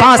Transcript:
5